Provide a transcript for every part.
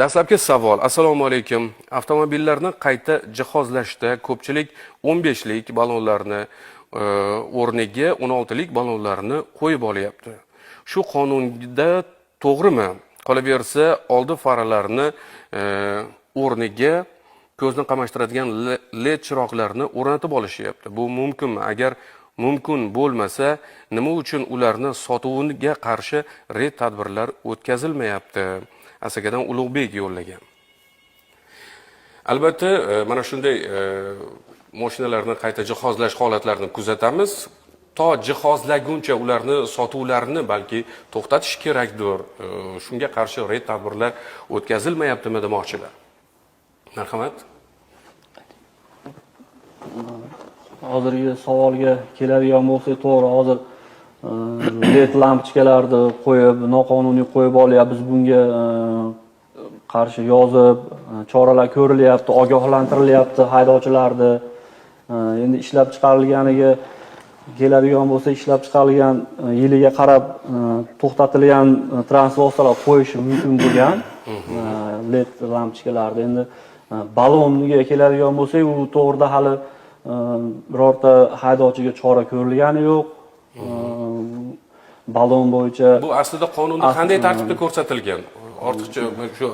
Dastlabki savol. Assalomu alaykum. Avtomobillarni qayta jihozlashda ko'pchilik 15 lik ballonlarni o'rniga 16 lik ballonlarni qo'yib olyapti. Shu qonunda to'g'rimi? Qolaversa, oldi faralarni o'rniga ko'zni qamashtiradigan LED chiroqlarni o'rnatib olishyapti. Bu mumkinmi? Agar mumkin bo'lmasa, nima uchun ularni sotuviga qarshi red tadbirlar o'tkazilmayapti? Asakadan Ulug'bek yo'llagan. Albatta, mana shunday mashinalarni qayta jihozlash holatlarini kuzatamiz. To jihozlaguncha ularni sotuvlarini balki to'xtatish kerakdir. Shunga qarshi red tadbirlar o'tkazilmayaptimi demoqchilar. Marhamat. Hozirgi savolga keladigan bo'lsak, to'g'ri, hozir LED lampochkalarni qo'yib, noqonuniy qo'yib olyapmiz. Bunga qarshi yozib, choralar ko'rilyapti, ogohlantirilyapti haydovchilarni. Endi ishlab chiqarilganiga keladigan bo'lsa, ishlab chiqarilgan yiliga qarab to'xtatilgan transport vositalar qo'yishi mumkin bo'lgan LED lampochkalarni. Endi ballonga keladigan bo'lsak, u to'g'rida hali birorta haydovchiga chora ko'rilgani yo'q. Ballon bo'yicha bu aslida qonunda qanday tartibda ko'rsatilgan? Ortiqcha shu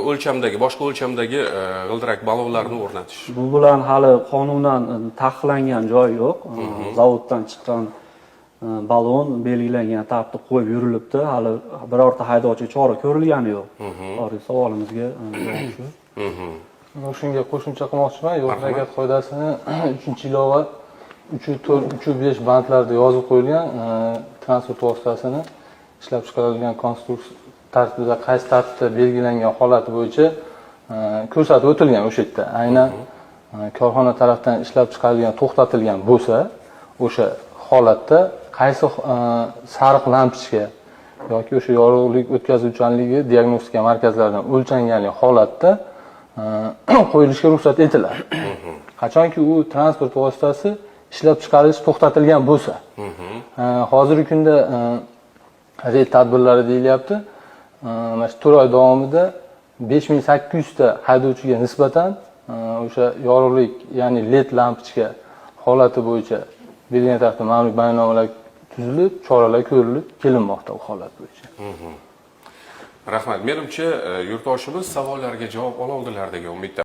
o'lchamdagi, boshqa o'lchamdagi g'ildirak ballonlarni o'rnatish. Bu bilan hali qonundan taqiqlangan joyi yo'q. Zavoddan chiqqan ballon belgilangan tartibda qo'yib yurilibdi. Hali birorta haydovchiga chora ko'rilgani yo'q. Hozirgi savolimizga javob shu. Shunga qo'shimcha qilmoqchiman. Yo'l harakat qoidasini 3-ilova 3-4-3-5 bandlarda yozib qo'yilgan transport vositasini ishlab chiqarilgan konstruksiya tartibida qaysi tartibda belgilangan holati bo'yicha ko'rsatib o'tilgan o'sha yerda. Aynan korxona tomonidan ishlab chiqarilgan, to'xtatilgan bo'lsa, o'sha holatda qaysi sariq lampochka yoki o'sha yorug'lik o'tkazuvchanligi diagnostika markazlaridan o'lchanganlik holatda qo'yilishga ruxsat etiladi. Qachonki u transport vositasi ishlab chiqarilish to'xtatilgan bo'lsa. Hozirgi kunda red tadbirlari deyilyapti. Mana shu 4 oy davomida 5800 ta haydovchiga nisbatan o'sha yorug'lik, ya'ni LED lampochka holati bo'yicha belgilangan tartibda ma'muriy bayonnomalar tuzilib, choralar ko'rilib kelinmoqda bu holat bo'yicha. Rahmat. Menimcha yurtdoshimiz savollariga javob ola oldilar degan umidda.